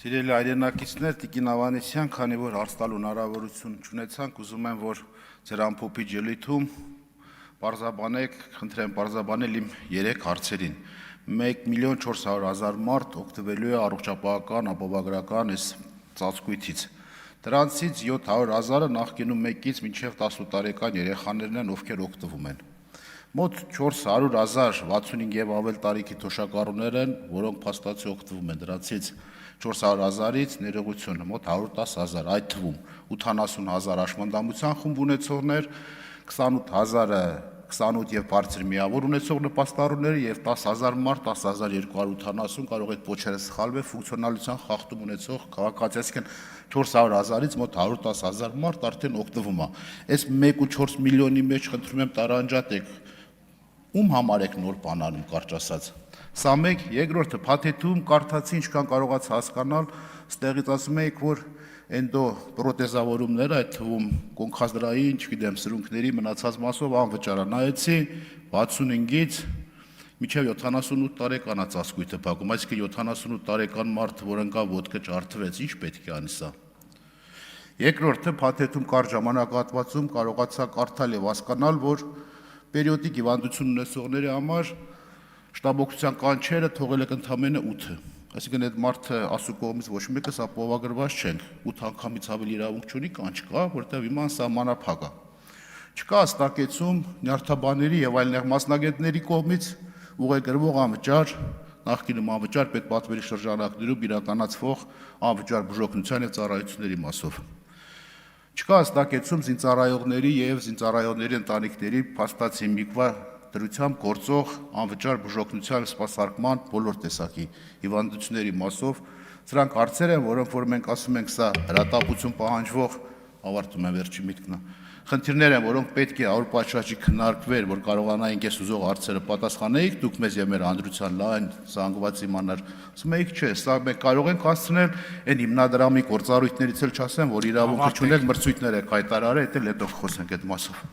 Սիրելի հայրենակիցներ, Տիկին Ավանեսյան, քանի որ հարց տալու հնարավորություն չունեցանք, ուզում եմ, որ ձեր ամփոփիչ ելույթում պարզաբանել իմ 3 հարցերին։ 1,400,000 մարդ օգտվելու է առողջապահական ապահովագրական այս ծածկույթից։ Դրանցից 700,000-ը նախկինում 1-ից մինչև 18 տարեկան երեխաներն են, ովքեր օգտվում են։ Մոտ 400,000 65 եւ ավել տարիքի թոշակառուներ են, որոնք փաստացի օգտվում են, դրանցից 400,000-ից ներողություն, մոտ 110,000, այդ թվում 80,000 հաշմանդամության խումբ ունեցողներ, 28,000-ը 28 եւ բարձր միավոր ունեցող նպաստառուները եւ 10,000 մարդ, 10,280 կարող է փոչերը սխալվել, ֆունկցիոնալության խախտում ունեցող քաղաքացի, այսինքն 400,000-ից մոտ 110,000 մարդ արդեն օգտվում է։ Այս 1.4 միլիոնի մեջ խնդրում եմ տարանջատեք, ում համար եք նոր բան անում, կարճ ասած։ Սա մեկ, երկրորդը փաթեթում կարդացի, ինչքան կարողացա հասկանալ, ստեղից ասում եք, որ էնդոպրոթեզավորումները, այդ թվում կոնքազդրային, չգիտեմ, սրունքների մնացած մասով անվճար է, նայեցի 65-ից մինչև 78 տարեկան է ծածկույթը փակում, այսինքն 78 տարեկան մարդը, որ ընկավ ոտքը ջարդվեց, ինչ պետք է անի սա։ Երկրորդը փաթեթում կարճ ժամանակահատվածում կարողացա կարդալ եւ հասկանալ, որ պերիոդիկ հիվանդություն ունեցողների համար շտաբօգնության կանչերը թողել եք ընդամենը 8-ը, այսինքն այդ մարդը ասու կողմից ոչ մեկս ապահովագրված չենք, 8 անգամից ավելի իրավունք չունի, կանչ կա, որտեղ հիմա սահմանափակ է։ Չկա հստակեցում նյարդաբանների եւ այլ մասնագետների կողմից ուղեգրվող անվճար, նախկինում անվճար պետպատվերի շրջանակներում իրականացվող անվճար բուժօգնության եւ ծառայությունների մասով։ Չկա հստակեցում զինծառայողների եւ զինծառայողների ընտանիքների փաստացի հիմիկվա դրությամբ գործող անվճար բուժօգնության սպասարկման բոլոր տեսակի հիվանդությունների մասով, սրանք հարցեր են, որոնք որ մենք ասում ենք, սա հրատապություն պահանջվող, ավարտում եմ վերջի միտքն, խնդիրներ են, որոնք պետք է առ պատշաճի քննարկվեր, որ կարողանայինք այս ուզող հարցերը պատասխանեիք, դուք մեզ եւ մեր հանրության լայն զանգված իմանար, ասում եք, չէ, սա մենք կարող ենք հասցնել, այն հիմնադրամի գործառույթներից էլ չասեմ, որ իրավունք չունեք մրցույթներ եք հայտարարել, դա էլ հետո խոսենք այդ մասով։